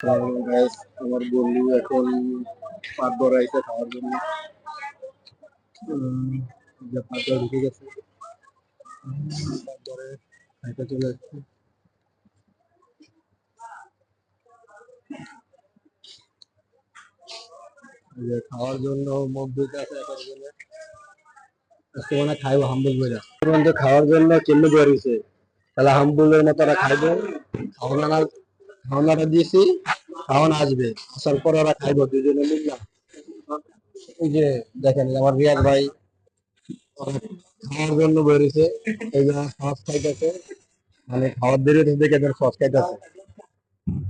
Guys, আমার বন্ধু এখন পাত ধরাইছে খাওয়ার জন্য। যে পাত ধরা ঢুকে গেছে, পাত ধরে খাইতে চলে আসছে। যে খাওয়ার জন্য মুখ ধুইতে আছে এখন জন্য। আজকে মানে খাইবো হাম্বুল বইরা তুরন্ত খাওয়ার জন্য কেমনে বেরিয়েছে। তাহলে হাম্বুলের মতো ওরা খাইবো। খাওয়ানা খাওয়ানাটা দিয়েছি, খাওয়ানো আসবে, আসার পর ওরা খাইবো দুজনে মিললাম। এই যে দেখেন আমার রিয়াদ ভাই খাওয়ার জন্য বেরিয়েছে। এই জন্য সস খাইতেছে, মানে খাওয়ার দেরি হচ্ছে দেখে এদের সস খাইতেছে।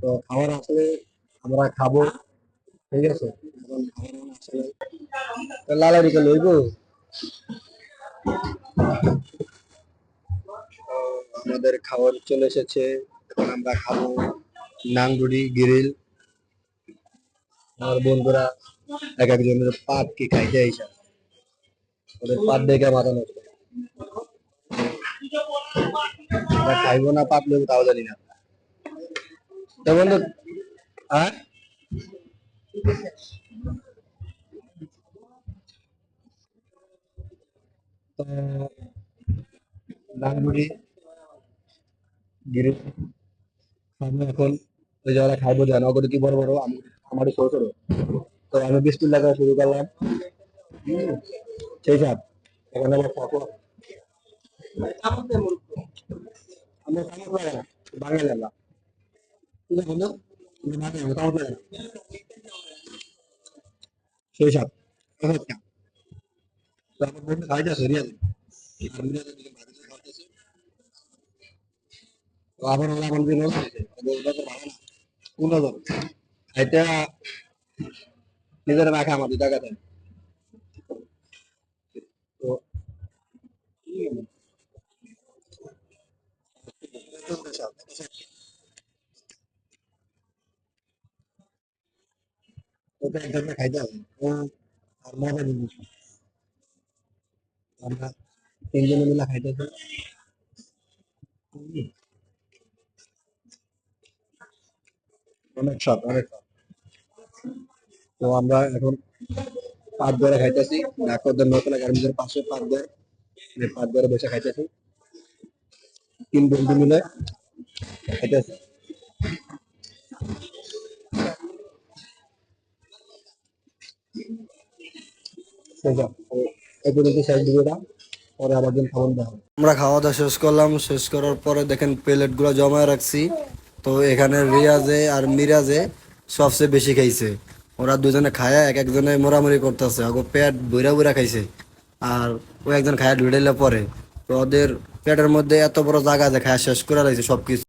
তো খাবার আসলে আমরা খাবো, ঠিক আছে। এখন খাবার আসলে লালারি কে লইবো। আমাদের খাবার চলে এসেছে, এখন আমরা খাবো নাঙ্গুরি গ্রিল। আমার বন্ধুরা এক একজনের পাত কি খাইতে আইসা, ওদের পাত দেখে মাথা নষ্ট। আমরা খাইবো না পাত লেবু তাও জানি না। তো বন্ধু, হ্যাঁ, তো নাঙ্গুরি গ্রিল খাবো এখন। ওই যে ওরা খাইবো জানো ওগুলো কি বড় বড়, আমারই ছোট ছোট। তো আমি বিসমিল্লাহ করে শুরু করলাম। সেই সাথ এখন আবার ফটো আমরা চামচ লাগে না, বাঙালি আমরা, ঠিক আছে বন্ধু, আমরা বাঙালি, আমরা চামচ লাগে না। সেই সাথ আচ্ছা। তো আমার বন্ধু খাইতেছে রিয়াজ, আর রিয়াজের দিকে বাড়িতে খাইতেছে। তো আবার ওরা আমার দিকে নজর দিয়েছে, ওটা তো ভালো না, কোন নজর এটা নিজের রাখা আমার 2 টাকা দেয়। তো ওটা এক ধরনের খাইতে হবে ও। আর মজা জিনিস আমরা 3 জনে মিলে খাইতেছি। অনেক স্বাদ, অনেক স্বাদ। তো আমরা এখন পাত ধরে খাইতেছি, ডাক্তারদের নতুন গার্মেন্টের পাশে পাত ধরে, পাত ধরে বসে খাইতেছি 3 বন্ধু মিলে খাইতেছি। সোজা এই পর্যন্ত শেষ ভিডিওটা, পরে আবার দিন খাবার দেওয়া হবে। আমরা খাওয়া দাওয়া শেষ করলাম, শেষ করার পরে দেখেন প্লেট গুলো জমা রাখছি। তো এখানে রিয়াজে আর মিরাজে সবচেয়ে বেশি খাইছে। ওরা দুজনে খায়া এক একজনে মোরামুরি করতেছে, আগো পেট বইরা বইরা খাইছে। আর ও একজন খায়া ঢুড়াইলে পরে, তো ওদের পেটের মধ্যে এত বড় জায়গা যে খায়া শেষ করে রয়েছে সবকিছু।